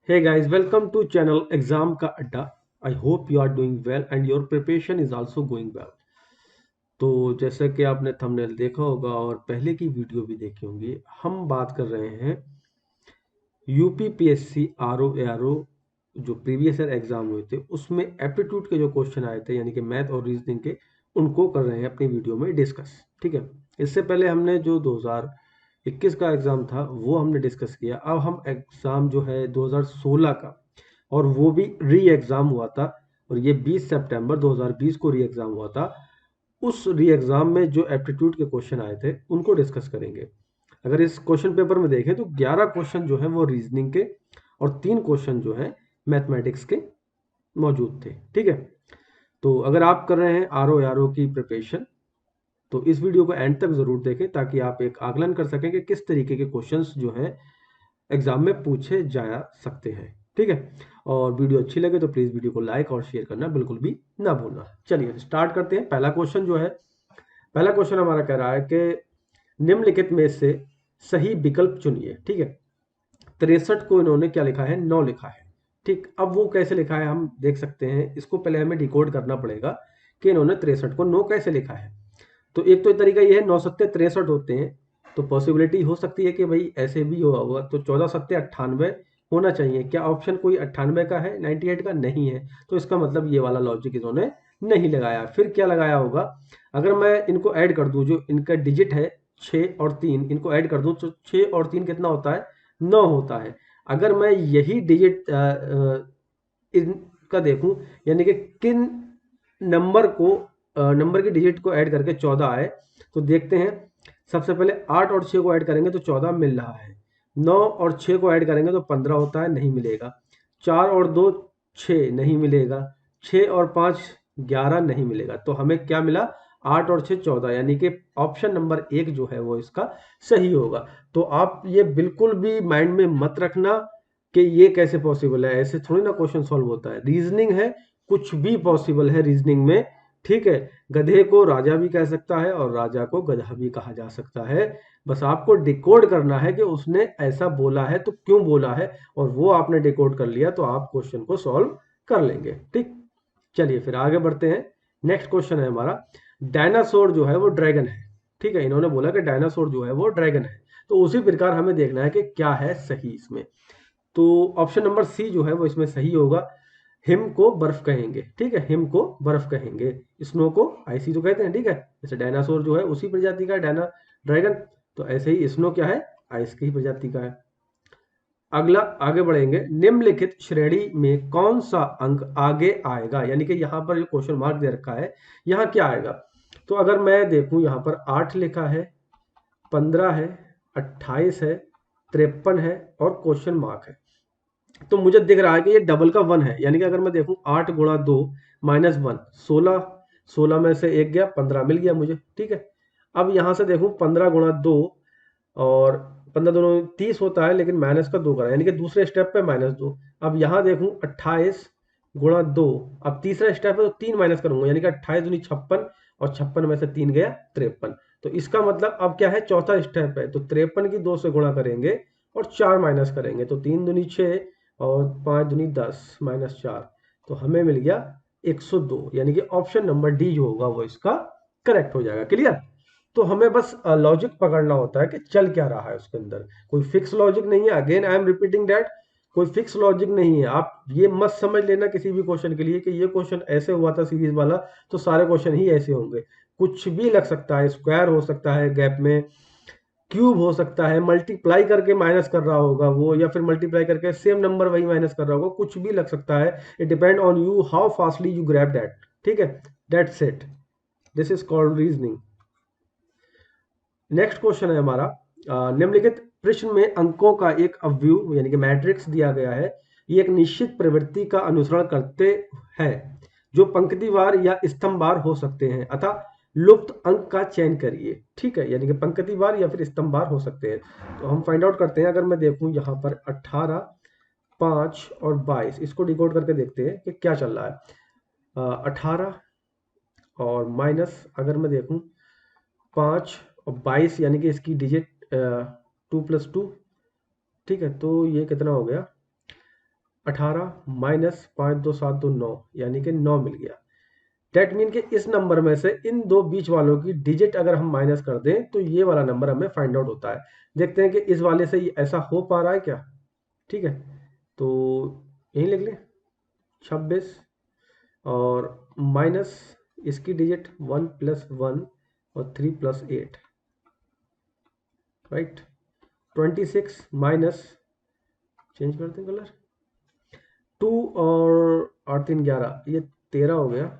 Hey guys, welcome to channel Exam Ka Adda. I hope you are doing well and your preparation is also going well. तो जैसा कि आपने thumbnail देखा होगा और पहले की वीडियो भी देखी होंगी, हम बात कर रहे हैं यूपीपीएससी आरओ एआरओ जो प्रीवियस ईयर एग्जाम हुए थे उसमें एप्टीट्यूड के जो क्वेश्चन आए थे यानी कि मैथ और रीजनिंग के उनको कर रहे हैं अपनी वीडियो में डिस्कस। ठीक है, इससे पहले हमने जो 2021 का एग्जाम था वो हमने डिस्कस किया। अब हम एग्जाम जो है 2016 का, और वो भी री एग्जाम हुआ था, और ये 20 सितंबर 2020 को री एग्जाम हुआ था। उस री एग्जाम में जो एप्टीट्यूड के क्वेश्चन आए थे उनको डिस्कस करेंगे। अगर इस क्वेश्चन पेपर में देखें तो 11 क्वेश्चन जो है वो रीजनिंग के और 3 क्वेश्चन जो है मैथमेटिक्स के मौजूद थे। ठीक है, तो अगर आप कर रहे हैं आरओ आरओ की प्रिपरेशन तो इस वीडियो को एंड तक जरूर देखें ताकि आप एक आकलन कर सकें कि किस तरीके के क्वेश्चंस जो हैं एग्जाम में पूछे जा सकते हैं। ठीक है, और वीडियो अच्छी लगे तो प्लीज वीडियो को लाइक और शेयर करना बिल्कुल भी ना भूलना। चलिए स्टार्ट करते हैं। पहला क्वेश्चन जो है, पहला क्वेश्चन हमारा कह रहा है कि निम्नलिखित में से सही विकल्प चुनिए। ठीक है, 63 को इन्होंने क्या लिखा है, 9 लिखा है। ठीक, अब वो कैसे लिखा है हम देख सकते हैं। इसको पहले हमें डिकोड करना पड़ेगा कि इन्होंने 63 को 9 कैसे लिखा है। तो एक तो तरीका ये है, 9 सत्ते 63 होते हैं, तो पॉसिबिलिटी हो सकती है कि भाई ऐसे भी हुआ होगा। तो 14 सत्ते 98 होना चाहिए। क्या ऑप्शन कोई 98 का है, 98 का नहीं है, तो इसका मतलब ये वाला लॉजिक इन्होंने नहीं लगाया। फिर क्या लगाया होगा, अगर मैं इनको ऐड कर दूं, जो इनका डिजिट है 6 और 3, इनको ऐड कर दूं तो 6 और 3 कितना होता है, 9 होता है। अगर मैं यही डिजिट इनका देखूं, यानी कि किन नंबर को नंबर की डिजिट को ऐड करके 14 आए, तो देखते हैं। सबसे पहले 8 और 6 को ऐड करेंगे तो 14 मिल रहा है। 9 और 6 को ऐड करेंगे तो 15 होता है, नहीं मिलेगा। 4 और 2 6 नहीं मिलेगा। 6 और 5 11 नहीं मिलेगा। तो हमें क्या मिला, 8 और 6 14, यानी कि ऑप्शन नंबर 1 जो है वो इसका सही होगा। तो आप ये बिल्कुल भी माइंड में मत रखना कि ये कैसे पॉसिबल है, ऐसे थोड़ी ना क्वेश्चन सॉल्व होता है। रीजनिंग है, कुछ भी पॉसिबल है रीजनिंग में। ठीक है, गधे को राजा भी कह सकता है और राजा को गधा भी कहा जा सकता है। बस आपको डिकोड करना है कि उसने ऐसा बोला है तो क्यों बोला है, और वो आपने डिकोड कर लिया तो आप क्वेश्चन को सॉल्व कर लेंगे। ठीक, चलिए फिर आगे बढ़ते हैं। नेक्स्ट क्वेश्चन है हमारा, डायनासोर जो है वो ड्रैगन है। ठीक है, इन्होंने बोला कि डायनासोर जो है वो ड्रैगन है, तो उसी प्रकार हमें देखना है कि क्या है सही इसमें। तो ऑप्शन नंबर सी जो है वो इसमें सही होगा। हिम को बर्फ कहेंगे। ठीक है, हिम को बर्फ कहेंगे, स्नो को आइसी तो कहते हैं। ठीक है, जैसे डायनासोर जो है उसी प्रजाति का है डायना ड्रैगन, तो ऐसे ही स्नो क्या है, आइस की ही प्रजाति का है। अगला आगे बढ़ेंगे, निम्नलिखित श्रेणी में कौन सा अंक आगे आएगा, यानी कि यहाँ पर जो क्वेश्चन मार्क दे रखा है यहाँ क्या आएगा। तो अगर मैं देखूं यहाँ पर 8 लिखा है, 15 है, 28 है, 53 है और क्वेश्चन मार्क है, तो मुझे दिख रहा है कि ये डबल का 1 है। यानी कि अगर मैं देखूं 8 गुणा 2 माइनस 1 16, 16 में से 1 गया, 15 मिल गया मुझे। ठीक है, अब यहां से देखूं 15 गुणा 2, और 15 दोनों 30 होता है, लेकिन माइनस का 2 करा, यानी कि दूसरे स्टेप पे -2। अब यहाँ देखूं 28 गुणा 2, अब तीसरा स्टेप है तो 3 माइनस करूंगा, यानी कि 28 दूनी 56, और 56 में से 3 गया 53। तो इसका मतलब अब क्या है, चौथा स्टेप है, तो 53 की 2 से गुणा करेंगे और 4 माइनस करेंगे, तो 3 दूनी 6 और 5 दूनी 10 -4, तो हमें मिल गया 102। यानी कि ऑप्शन नंबर डी जो होगा वो इसका करेक्ट हो जाएगा। क्लियर। तो हमें बस लॉजिक पकड़ना होता है कि चल क्या रहा है उसके अंदर। कोई फिक्स लॉजिक नहीं है, again I am repeating that, कोई फिक्स लॉजिक नहीं है। आप ये मत समझ लेना किसी भी क्वेश्चन के लिए कि ये क्वेश्चन ऐसे हुआ था सीरीज वाला तो सारे क्वेश्चन ही ऐसे होंगे। कुछ भी लग सकता है, स्क्वायर हो सकता है गैप में, क्यूब हो सकता है, मल्टीप्लाई करके माइनस कर रहा होगा वो, या फिर मल्टीप्लाई करके सेम नंबर वही माइनस कर रहा होगा, कुछ भी लग सकता है। It depend on you how fastly you grab that. ठीक है, that's it, this is called reasoning. Next question है हमारा, निम्नलिखित प्रश्न में अंकों का एक अवयव यानी कि मैट्रिक्स दिया गया है। ये एक निश्चित प्रवृत्ति का अनुसरण करते हैं जो पंक्तिवार या स्तंभवार हो सकते हैं, अतः लुप्त अंक का चयन करिए। ठीक है, यानी कि पंक्तिवार या फिर स्तंभवार हो सकते हैं। तो हम फाइंड आउट करते हैं। अगर मैं देखूं यहाँ पर 18, 5 और 22, इसको डिकोड करके देखते हैं कि क्या चल रहा है। 18 और माइनस अगर मैं देखूं 5 और 22, यानी कि इसकी डिजिट 2 + 2। ठीक है, तो ये कितना हो गया, 18 माइनस 5 2 7 2 9 यानी कि 9 मिल गया। डेट मीन कि इस नंबर में से इन दो बीच वालों की डिजिट अगर हम माइनस कर दें तो ये वाला नंबर हमें फाइंड आउट होता है। देखते हैं कि इस वाले से ये ऐसा हो पा रहा है क्या। ठीक है, तो यही लिख लें 26 और माइनस इसकी डिजिट 1 + 1 और 3 + 8, राइट। 26 माइनस, चेंज कर दें कलर, 2 और 8 3 11, ये 13 हो गया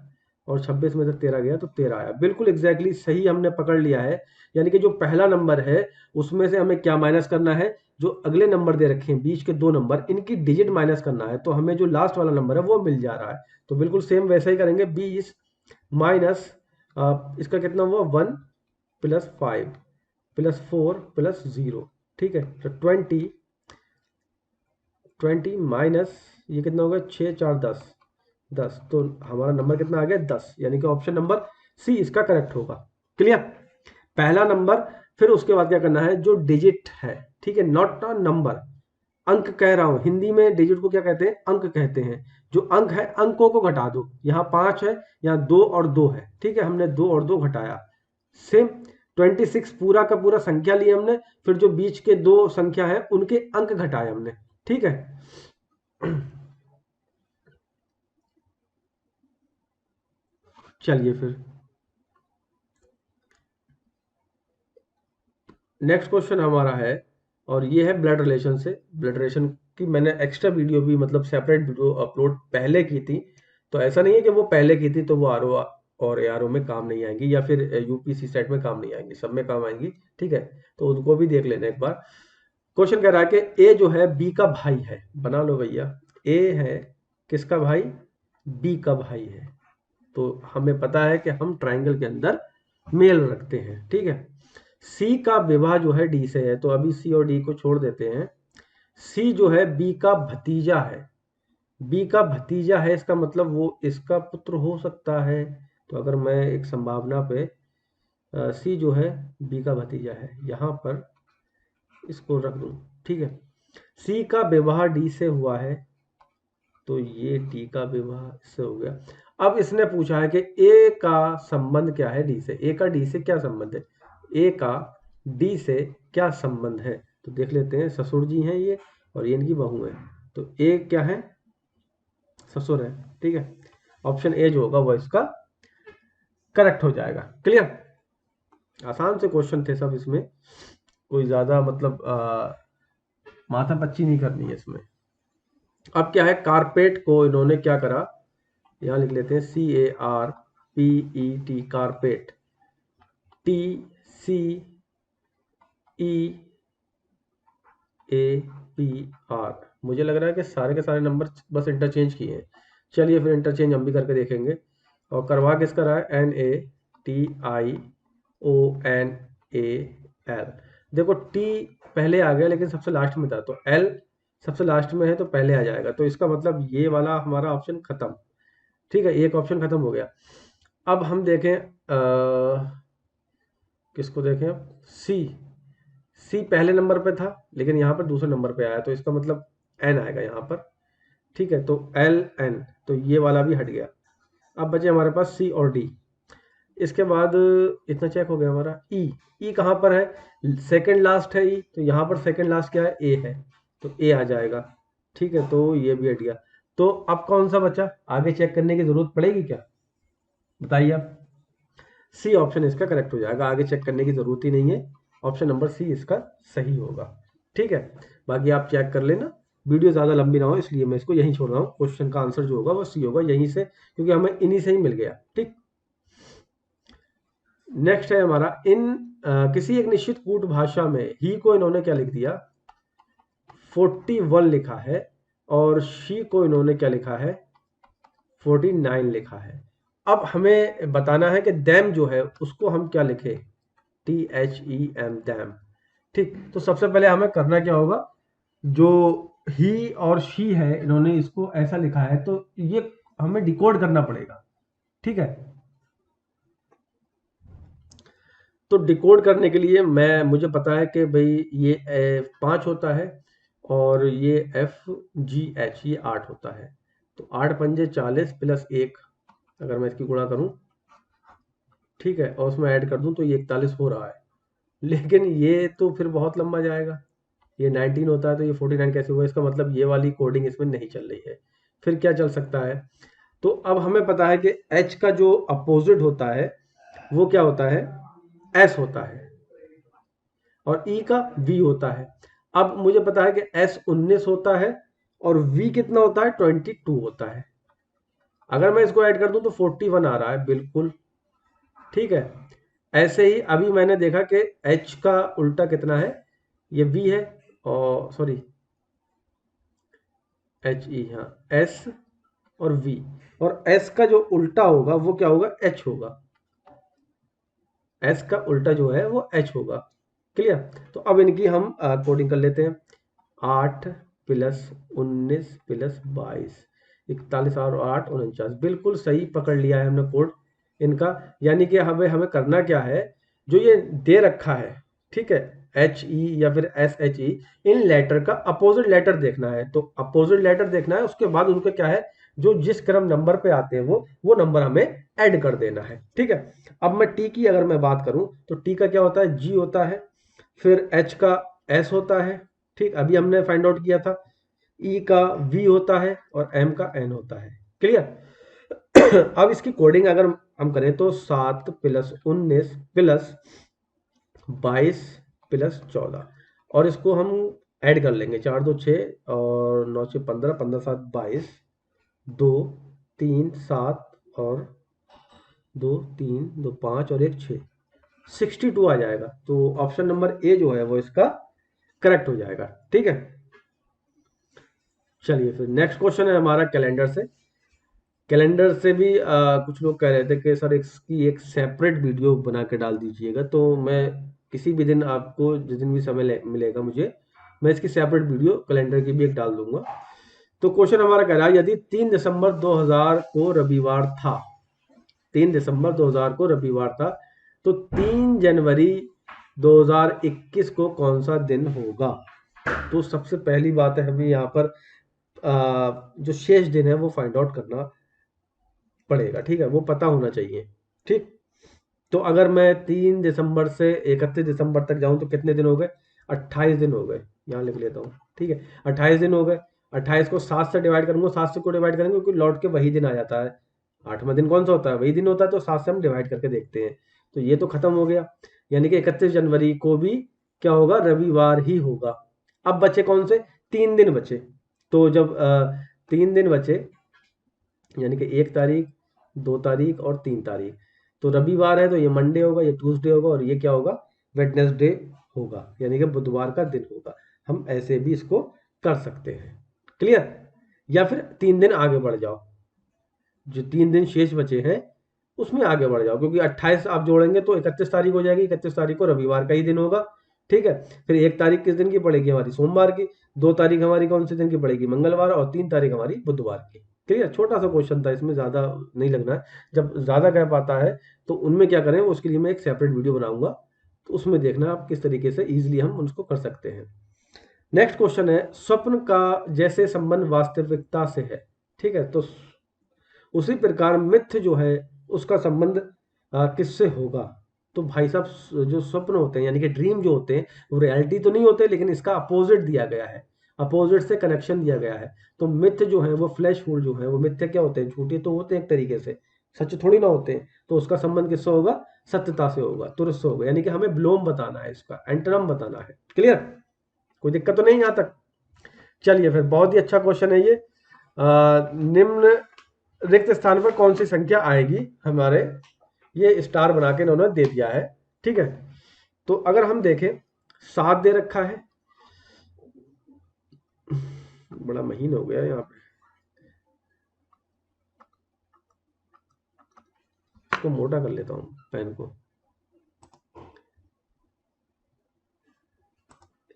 और 26 में से 13 गया तो 13 आया। बिल्कुल एग्जैक्टली सही हमने पकड़ लिया है। यानी कि जो पहला नंबर है उसमें से हमें क्या माइनस करना है, जो अगले नंबर दे रखे हैं बीच के दो नंबर, इनकी डिजिट माइनस करना है, तो हमें जो लास्ट वाला नंबर है वो मिल जा रहा है। तो बिल्कुल सेम वैसा ही करेंगे। 20 माइनस इसका कितना हुआ, 1 + 5 + 4 + 0, ठीक है। तो 20 माइनस ये कितना होगा, 6 4 10 10, तो हमारा नंबर कितना आ गया 10, यानी कि ऑप्शन नंबर सी इसका करेक्ट होगा। क्लियर, पहला नंबर। फिर उसके बाद क्या करना है, जो डिजिट है, ठीक है, नॉट अ नंबर, अंक कह रहा हूं। हिंदी में डिजिट को क्या कहते हैं, अंक कहते हैं। जो अंक है अंकों को घटा दो, यहाँ 5 है, यहाँ 2 और 2 है, ठीक है, हमने 2 और 2 घटाया। सेम 26 पूरा का पूरा संख्या ली हमने, फिर जो बीच के दो संख्या है उनके अंक घटाए हमने, ठीक है। चलिए फिर नेक्स्ट क्वेश्चन हमारा है, और ये है ब्लड रिलेशन से। ब्लड रिलेशन की मैंने एक्स्ट्रा वीडियो भी, मतलब सेपरेट वीडियो अपलोड पहले की थी। तो ऐसा नहीं है कि वो पहले की थी तो वो आर और ARO में काम नहीं आएंगी, या फिर UPC सेट में काम नहीं आएंगी, सब में काम आएंगी, ठीक है। तो उनको भी देख लेना एक बार। क्वेश्चन कह रहा है कि ए जो है बी का भाई है, बना लो भैया। ए है किसका भाई, बी का भाई है। तो हमें पता है कि हम ट्राइंगल के अंदर मेल रखते हैं, ठीक है। सी का विवाह जो है डी से है, तो अभी सी और डी को छोड़ देते हैं। सी जो है बी का भतीजा है, बी का भतीजा है, इसका मतलब वो इसका पुत्र हो सकता है। तो अगर मैं एक संभावना पे सी जो है बी का भतीजा है, यहां पर इसको रख दूं, ठीक है। सी का विवाह डी से हुआ है, तो ये डी का विवाह इससे हो गया। अब इसने पूछा है कि ए का संबंध क्या है डी से, ए का डी से क्या संबंध है, ए का डी से क्या संबंध है। तो देख लेते हैं, ससुर जी हैं ये और ये इनकी बहू है, तो ए क्या है, ससुर है, ठीक है। ऑप्शन ए जो होगा वो इसका करेक्ट हो जाएगा। क्लियर, आसान से क्वेश्चन थे सब, इसमें कोई ज्यादा मतलब माथा पच्ची नहीं करनी है इसमें। अब क्या है, कारपेट को इन्होंने क्या करा, यहां लिख लेते हैं CARPET, कारपेट, TCEAPR। मुझे लग रहा है कि सारे के सारे नंबर बस इंटरचेंज किए हैं। चलिए फिर इंटरचेंज हम भी करके देखेंगे। और करवा किसका रहा है, NATIONAL। देखो टी पहले आ गया लेकिन सबसे लास्ट में था, तो एल सबसे लास्ट में है तो पहले आ जाएगा, तो इसका मतलब ये वाला हमारा ऑप्शन खत्म, ठीक है, एक ऑप्शन खत्म हो गया। अब हम देखें किसको देखें, सी। सी पहले नंबर पे था लेकिन यहाँ पर दूसरे नंबर पे आया, तो इसका मतलब एन आएगा यहाँ पर, ठीक है। तो LN, तो ये वाला भी हट गया। अब बचे हमारे पास सी और डी। इसके बाद इतना चेक हो गया हमारा। ई कहाँ पर है, सेकंड लास्ट है ई, तो यहाँ पर सेकंड लास्ट क्या है, ए है, तो ए आ जाएगा, ठीक है। तो ये भी हट गया। तो अब कौन सा बचा, आगे चेक करने की जरूरत पड़ेगी क्या, बताइए आप। सी ऑप्शन इसका करेक्ट हो जाएगा, आगे चेक करने की जरूरत ही नहीं है, ऑप्शन नंबर सी इसका सही होगा, ठीक है। बाकी आप चेक कर लेना, वीडियो ज़्यादा लंबी ना हो इसलिए मैं इसको यहीं छोड़ रहा हूँ। क्वेश्चन का आंसर जो होगा वो सी होगा यहीं से, क्योंकि हमें इन्हीं से ही मिल गया, ठीक। नेक्स्ट है हमारा, किसी एक निश्चित कूट भाषा में ही को इन्होंने क्या लिख दिया, 41 लिखा है, और शी को इन्होंने क्या लिखा है, 49 लिखा है। अब हमें बताना है कि दैम जो है उसको हम क्या लिखें, THEM, दैम, ठीक। तो सबसे पहले हमें करना क्या होगा, जो ही और शी है इन्होंने इसको ऐसा लिखा है, तो ये हमें डिकोड करना पड़ेगा, ठीक है। तो डिकोड करने के लिए मुझे पता है कि भाई ये 5 होता है, और ये FGH ये 8 होता है। तो 8 पंजे 40 प्लस 1, अगर मैं इसकी गुणा करूं, ठीक है, और उसमें ऐड कर दूं तो ये 41 हो रहा है। लेकिन ये तो फिर बहुत लंबा जाएगा, ये 19 होता है तो ये 49 कैसे हुआ? इसका मतलब ये वाली कोडिंग इसमें नहीं चल रही है। फिर क्या चल सकता है? तो अब हमें पता है कि H का जो अपोजिट होता है वो क्या होता है? S होता है, और E का V होता है। अब मुझे पता है कि S 19 होता है और V कितना होता है? 22 होता है। अगर मैं इसको ऐड कर दूं तो 41 आ रहा है, बिल्कुल ठीक है। ऐसे ही अभी मैंने देखा कि H का उल्टा कितना है? ये V है, और सॉरी HE, हाँ, S और V, और S का जो उल्टा होगा वो क्या होगा? H होगा। S का उल्टा जो है वो H होगा। क्लियर? तो अब इनकी हम कोडिंग कर लेते हैं। 8 प्लस 19 प्लस 22, 41 और 8 49, बिल्कुल सही पकड़ लिया है हमने कोड इनका। यानी कि हमें हमें करना क्या है, जो ये दे रखा है, ठीक है, HE या फिर SHE, इन लेटर का अपोजिट लेटर देखना है। तो अपोजिट लेटर देखना है, उसके बाद उनका क्या है, जो जिस क्रम नंबर पे आते हैं वो नंबर हमें ऐड कर देना है। ठीक है, अब मैं टी की अगर मैं बात करूं तो टी का क्या होता है? जी होता है, फिर एच का एस होता है, ठीक, अभी हमने फाइंड आउट किया था। ई का वी होता है और एम का एन होता है। क्लियर? अब इसकी कोडिंग अगर हम करें तो 7 प्लस 19 प्लस 22 प्लस 14, और इसको हम ऐड कर लेंगे। 4 2 6 और 9 6 15, 15 7 22, 2 3 7 और 2 3 2 5 और 1 6, 62 आ जाएगा। तो ऑप्शन नंबर ए जो है वो इसका करेक्ट हो जाएगा। ठीक है, चलिए फिर नेक्स्ट क्वेश्चन है हमारा कैलेंडर से। कैलेंडर से भी कुछ लोग कह रहे थे कि सर इसकी एक सेपरेट वीडियो बना के डाल दीजिएगा। तो मैं किसी भी दिन आपको, जिस दिन भी समय मिलेगा मुझे, मैं इसकी सेपरेट वीडियो कैलेंडर की भी एक डाल दूंगा। तो क्वेश्चन हमारा कह रहा है, यदि 3 दिसंबर 2000 को रविवार था, 3 दिसंबर 2000 को रविवार था, तो 3 जनवरी 2021 को कौन सा दिन होगा? तो सबसे पहली बात है, हमें यहाँ पर जो शेष दिन है वो फाइंड आउट करना पड़ेगा। ठीक है, वो पता होना चाहिए। ठीक, तो अगर मैं 3 दिसंबर से 31 दिसंबर तक जाऊं तो कितने दिन हो गए? 28 दिन हो गए। यहाँ लिख लेता हूँ, ठीक है, 28 दिन हो गए। 28 को 7 से डिवाइड करूंगा, 7 से को डिवाइड करेंगे क्योंकि लौट के वही दिन आ जाता है। 8वां दिन कौन सा होता है? वही दिन होता है। तो 7 से हम डिवाइड करके देखते हैं, तो ये तो खत्म हो गया। यानी कि 31 जनवरी को भी क्या होगा? रविवार ही होगा। अब बचे कौन से? 3 दिन बचे। तो जब 3 दिन बचे, यानी कि 1 तारीख, 2 तारीख और 3 तारीख, तो रविवार है तो ये मंडे होगा, ये ट्यूसडे होगा, और ये क्या होगा? वेडनेसडे होगा, यानी कि बुधवार का दिन होगा। हम ऐसे भी इसको कर सकते हैं। क्लियर? या फिर 3 दिन आगे बढ़ जाओ, जो 3 दिन शेष बचे हैं उसमें आगे बढ़ जाओ, क्योंकि 28 आप जोड़ेंगे तो 31 तारीख हो जाएगी। 31 तारीख को रविवार का ही दिन होगा। ठीक है, फिर 1 तारीख किस दिन की पड़ेगी? हमारी सोमवार की। 2 तारीख हमारी कौन से दिन की पड़ेगी? मंगलवार। और 3 तारीख हमारी बुधवार की। क्लियर? छोटा सा क्वेश्चन था, इसमें ज्यादा नहीं लगना है। जब ज्यादा गैप पाता है तो उनमें क्या करें, उसके लिए मैं एक सेपरेट वीडियो बनाऊंगा, तो उसमें देखना आप किस तरीके से इजिली हम उसको कर सकते हैं। नेक्स्ट क्वेश्चन है, स्वप्न का जैसे संबंध वास्तविकता से है, ठीक है, तो उसी प्रकार मिथ्य जो है उसका संबंध किससे होगा? तो भाई साहब, जो स्वप्न होते हैं यानी कि ड्रीम जो होते हैं वो रियलिटी तो नहीं होते, लेकिन इसका अपोजिट दिया गया है, अपोजिट से कनेक्शन दिया गया है। तो मिथ्य जो है वो फ्लैश होल जो है वो मिथ्य क्या होते हैं? झूठे तो होते हैं एक तरीके से, सच थोड़ी ना होते हैं। तो उसका संबंध किससे होगा? सत्यता से होगा, तुरंत से होगा। यानी कि हमें ब्लोम बताना है, इसका एंटरम बताना है। क्लियर? कोई दिक्कत तो नहीं यहाँ तक? चलिए फिर, बहुत ही अच्छा क्वेश्चन है ये। निम्न रिक्त स्थान पर कौन सी संख्या आएगी? हमारे ये स्टार बना के इन्होंने दे दिया है। ठीक है, तो अगर हम देखें, 7 दे रखा है, बड़ा महीन हो गया यहाँ पे, इसको मोटा कर लेता हूँ पेन को।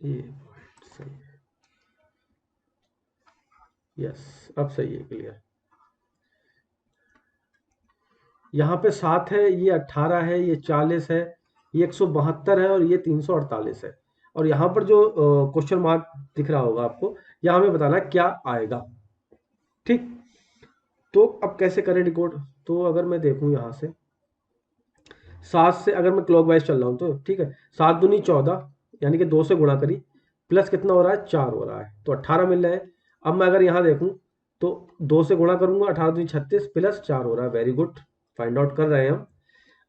ये सही है, यस, अब सही है, क्लियर। यहाँ पे 7 है, ये 18 है, ये 40 है, ये 172 है और ये 348 है। और यहाँ पर जो क्वेश्चन मार्क दिख रहा होगा आपको, यहाँ हमें बताना है क्या आएगा। ठीक, तो अब कैसे करें डिकोड? तो अगर मैं देखूं यहाँ से 7 से, अगर मैं क्लॉकवाइज चल रहा हूँ तो ठीक है, 7 दूनी 14, यानी कि 2 से गुणा करी, प्लस कितना हो रहा है 4 हो रहा है, तो 18 मिल रहा है। अब मैं अगर यहाँ देखूँ तो 2 से गुणा करूंगा, 18 दूनी 36 प्लस 4 हो रहा है। वेरी गुड, फाइंड आउट कर रहे हैं हम।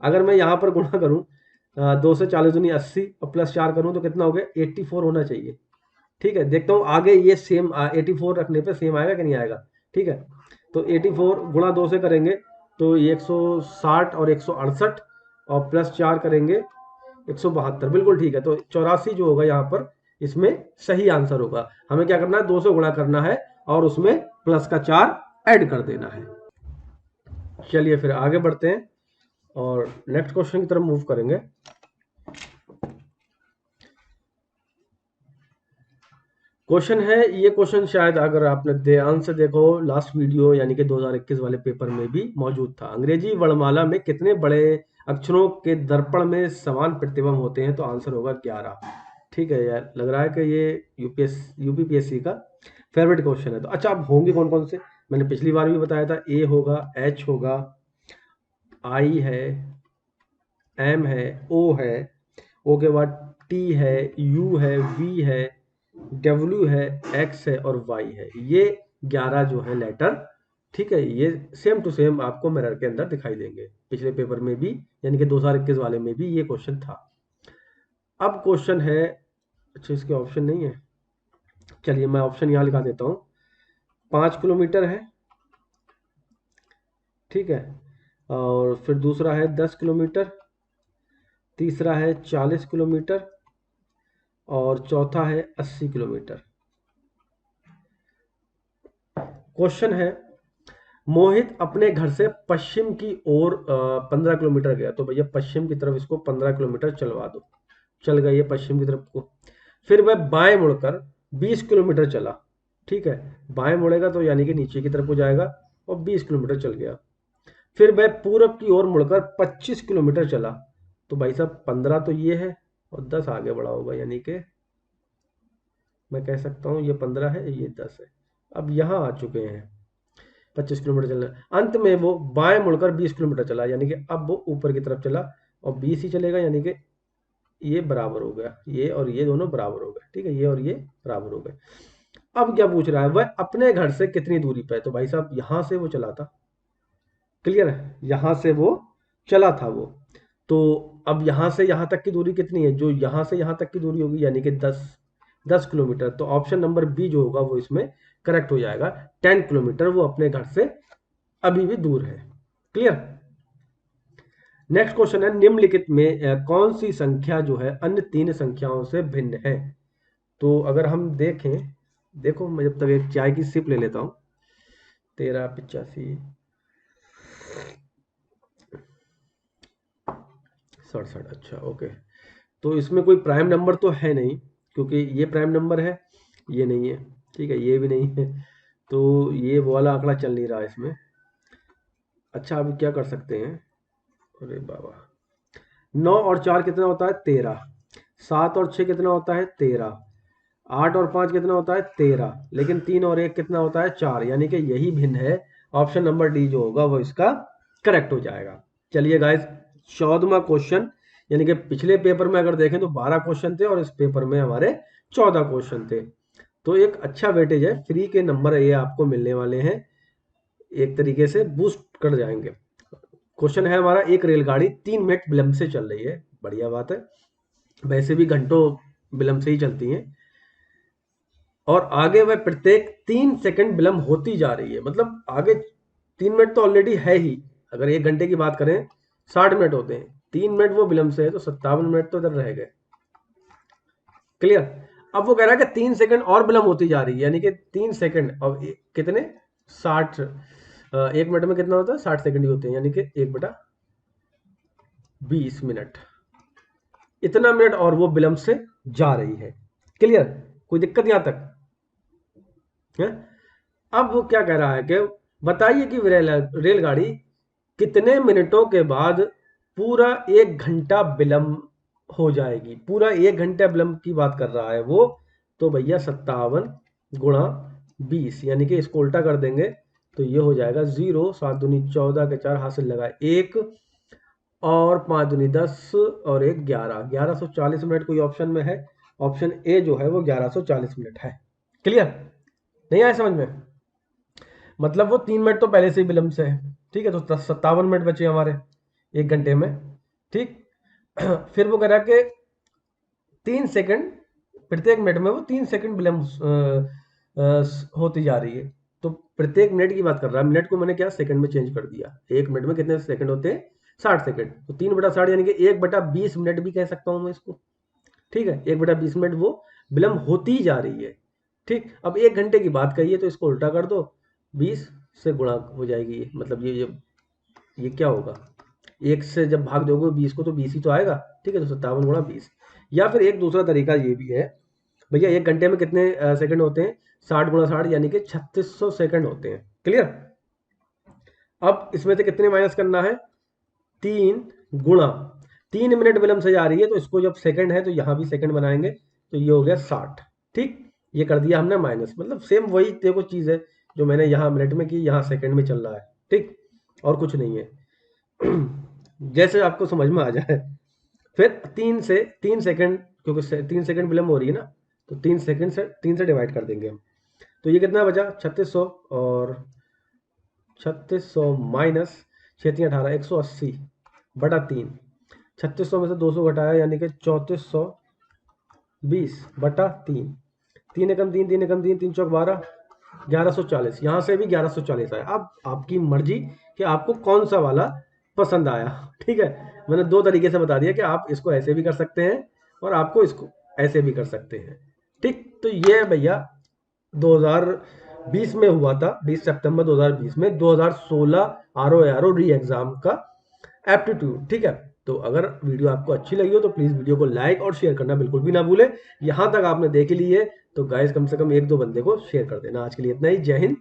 अगर मैं यहाँ पर गुणा करूँ 2 से 40 दूनी 80 और प्लस 4 करूँ तो कितना हो गया 84 होना चाहिए। ठीक है, देखता हूँ आगे ये सेम 84 रखने पे सेम आएगा कि नहीं आएगा। ठीक है, तो 84 गुणा 2 से करेंगे तो ये 160 और 168 और प्लस 4 करेंगे 172, बिल्कुल ठीक है। तो 84 जो होगा यहाँ पर इसमें सही आंसर होगा। हमें क्या करना है, 2 से गुणा करना है और उसमें प्लस का 4 ऐड कर देना है। चलिए फिर आगे बढ़ते हैं और नेक्स्ट क्वेश्चन की तरफ मूव करेंगे। क्वेश्चन है, ये क्वेश्चन शायद अगर आपने ध्यान से देखो लास्ट वीडियो यानी कि 2021 वाले पेपर में भी मौजूद था। अंग्रेजी वर्णमाला में कितने बड़े अक्षरों के दर्पण में समान प्रतिबिंब होते हैं? तो आंसर होगा 11। ठीक है यार, लग रहा है कि ये यूपीपीएससी का फेवरेट क्वेश्चन है। तो अच्छा, अब होंगे कौन कौन से? मैंने पिछली बार भी बताया था, ए होगा, एच होगा, आई है, एम है, ओ है, ओ के बाद टी है, यू है, वी है, डब्ल्यू है, एक्स है और वाई है। ये 11 जो है लेटर, ठीक है, ये सेम टू सेम आपको मिरर के अंदर दिखाई देंगे। पिछले पेपर में भी यानी कि 2021 वाले में भी ये क्वेश्चन था। अब क्वेश्चन है, अच्छा इसके ऑप्शन नहीं है, चलिए मैं ऑप्शन यहाँ लिखा देता हूँ। 5 किलोमीटर है, ठीक है, और फिर दूसरा है 10 किलोमीटर, तीसरा है 40 किलोमीटर और चौथा है 80 किलोमीटर। क्वेश्चन है, मोहित अपने घर से पश्चिम की ओर 15 किलोमीटर गया। तो भैया पश्चिम की तरफ इसको 15 किलोमीटर चलवा दो। चल गए ये पश्चिम की तरफ को। फिर वह बाएं मुड़कर 20 किलोमीटर चला। ठीक है, बाएं मुड़ेगा तो यानी कि नीचे की तरफ को जाएगा और 20 किलोमीटर चल गया। फिर वह पूरब की ओर मुड़कर 25 किलोमीटर चला। तो भाई साहब 15 तो ये है और 10 आगे बढ़ा होगा, यानी कि मैं कह सकता हूँ ये 15 है, ये 10 है। अब यहाँ आ चुके हैं, 25 किलोमीटर चलना। अंत में वो बाएं मुड़कर 20 किलोमीटर चला, यानी कि अब वो ऊपर की तरफ चला और 20 ही चलेगा, यानी कि ये बराबर हो गया, ये और ये दोनों बराबर हो गए। ठीक है, ये और ये बराबर हो गए। अब क्या पूछ रहा है, वह अपने घर से कितनी दूरी पे है? तो भाई साहब यहां से वो चला था, क्लियर है, यहां से वो चला था वो। तो अब यहां से यहां तक की दूरी कितनी है? जो यहां से यहां तक की दूरी होगी यानी कि 10 किलोमीटर। तो ऑप्शन नंबर बी जो होगा वो इसमें करेक्ट हो जाएगा। 10 किलोमीटर वो अपने घर से अभी भी दूर है। क्लियर। नेक्स्ट क्वेश्चन है, निम्नलिखित में कौन सी संख्या जो है अन्य 3 संख्याओं से भिन्न है? तो अगर हम देखें, देखो मैं जब तक एक चाय की सिप ले लेता हूं। 13, 85, 67, अच्छा ओके। तो इसमें कोई प्राइम नंबर तो है नहीं, क्योंकि ये प्राइम नंबर है, ये नहीं है, ठीक है, ये भी नहीं है, तो ये वो वाला आंकड़ा चल नहीं रहा है इसमें। अच्छा अभी क्या कर सकते हैं, अरे बाबा, 9 और 4 कितना होता है? 13। 7 और 6 कितना होता है? 13। 8 और 5 कितना होता है? 13। लेकिन 3 और 1 कितना होता है? 4, यानी कि यही भिन्न है। ऑप्शन नंबर डी जो होगा वो इसका करेक्ट हो जाएगा। चलिए गाइस, 14वां क्वेश्चन, यानी कि पिछले पेपर में अगर देखें तो 12 क्वेश्चन थे और इस पेपर में हमारे 14 क्वेश्चन थे। तो एक अच्छा वेटेज है, फ्री के नंबर ये आपको मिलने वाले हैं, एक तरीके से बूस्ट कर जाएंगे। क्वेश्चन है हमारा, एक रेलगाड़ी 3 मिनट विलंब से चल रही है, बढ़िया बात है, वैसे भी घंटों विलंब से ही चलती हैं, और आगे वह प्रत्येक 3 सेकंड विलंब होती जा रही है। मतलब आगे 3 मिनट तो ऑलरेडी है ही, अगर 1 घंटे की बात करें 60 मिनट होते हैं, 3 मिनट वो विलंब से है तो 57 मिनट तो इधर रह गए। क्लियर। अब वो कह रहा है कि 3 सेकंड और विलंब होती जा रही है, यानी कि 3 सेकंड और कितने 60, 1 मिनट में कितना होता है? 60 सेकंड ही होते हैं, यानी कि 1/20 मिनट, इतना मिनट और वो विलंब से जा रही है। क्लियर, कोई दिक्कत यहां तक है? अब वो क्या कह रहा है कि बताइए कि रेलगाड़ी कितने मिनटों के बाद पूरा 1 घंटा विलंब हो जाएगी। पूरा 1 घंटा विलंब की बात कर रहा है वो, तो भैया 57 गुणा 20, यानी कि इसको उल्टा कर देंगे तो ये हो जाएगा 0, 7 दूनी 14 के 4 हाथ से लगा 1 और 5 दूनी 10 और 1 11, 1140 मिनट कोई ऑप्शन में है। ऑप्शन ए जो है वो 1140 मिनट है। क्लियर? नहीं आया समझ में? मतलब वो 3 मिनट तो पहले से ही विलंब से है। ठीक है, तो 57 मिनट बचे हमारे 1 घंटे में। ठीक। फिर वो करा के 3 सेकंड, प्रत्येक मिनट में वो 3 सेकंड विलंब होती जा रही है। तो प्रत्येक मिनट की बात कर रहा है, मिनट को मैंने क्या सेकंड में चेंज कर दिया। 1 मिनट में कितने सेकंड होते हैं? 60 सेकंड। तो 3/60 यानी कि 1/20 मिनट भी कह सकता हूं मैं इसको। ठीक है, 1/20 मिनट वो विलंब होती ही जा रही है। ठीक, अब 1 घंटे की बात करिए तो इसको उल्टा कर दो, 20 से गुणा हो जाएगी ये। मतलब ये क्या होगा, 1 से जब भाग दोगे 20 को तो 20 ही तो आएगा। ठीक है, तो 57 गुणा 20। या फिर एक दूसरा तरीका ये भी है भैया, 1 घंटे में कितने सेकंड होते हैं? 60 गुणा 60 यानी कि 3600 सेकंड होते हैं। क्लियर? अब इसमें से कितने माइनस करना है? 3 गुणा 3 मिनट विलंब से जा रही है, तो इसको जब सेकंड है तो यहां भी सेकंड बनाएंगे, तो ये हो गया 60। ठीक, ये कर दिया हमने माइनस। मतलब सेम वही देखो चीज है जो मैंने यहाँ मिनट में की, यहाँ सेकंड में चल रहा है। ठीक, और कुछ नहीं है। जैसे आपको समझ में आ जाए। फिर 3 सेकंड, क्योंकि 3 सेकंड विलंब हो रही है ना, तो 3 से डिवाइड कर देंगे हम। तो ये कितना बचा? 3600, और 3600 माइनस 6×3 = 18, 180 बटा 3। 3600 में से 200 घटाया यानी कि 3420 बटा 3। 3 एकम 3, 3 एकम 3, 3 चौक 12, 1140। यहाँ से भी 1140 आया। अब आपकी मर्जी कि आपको कौन सा वाला पसंद आया। ठीक है, मैंने 2 तरीके से बता दिया कि आप इसको ऐसे भी कर सकते हैं और आपको इसको ऐसे भी कर सकते हैं। ठीक, तो ये भैया 2020 में हुआ था, 20 सितंबर 2020 में 2016 RO री एग्जाम का एप्टीट्यूड। ठीक है, तो अगर वीडियो आपको अच्छी लगी हो तो प्लीज वीडियो को लाइक और शेयर करना बिल्कुल भी ना भूले। यहां तक आपने देख ली है तो गाइस कम से कम 1-2 बंदे को शेयर कर देना। आज के लिए इतना ही। जय हिंद।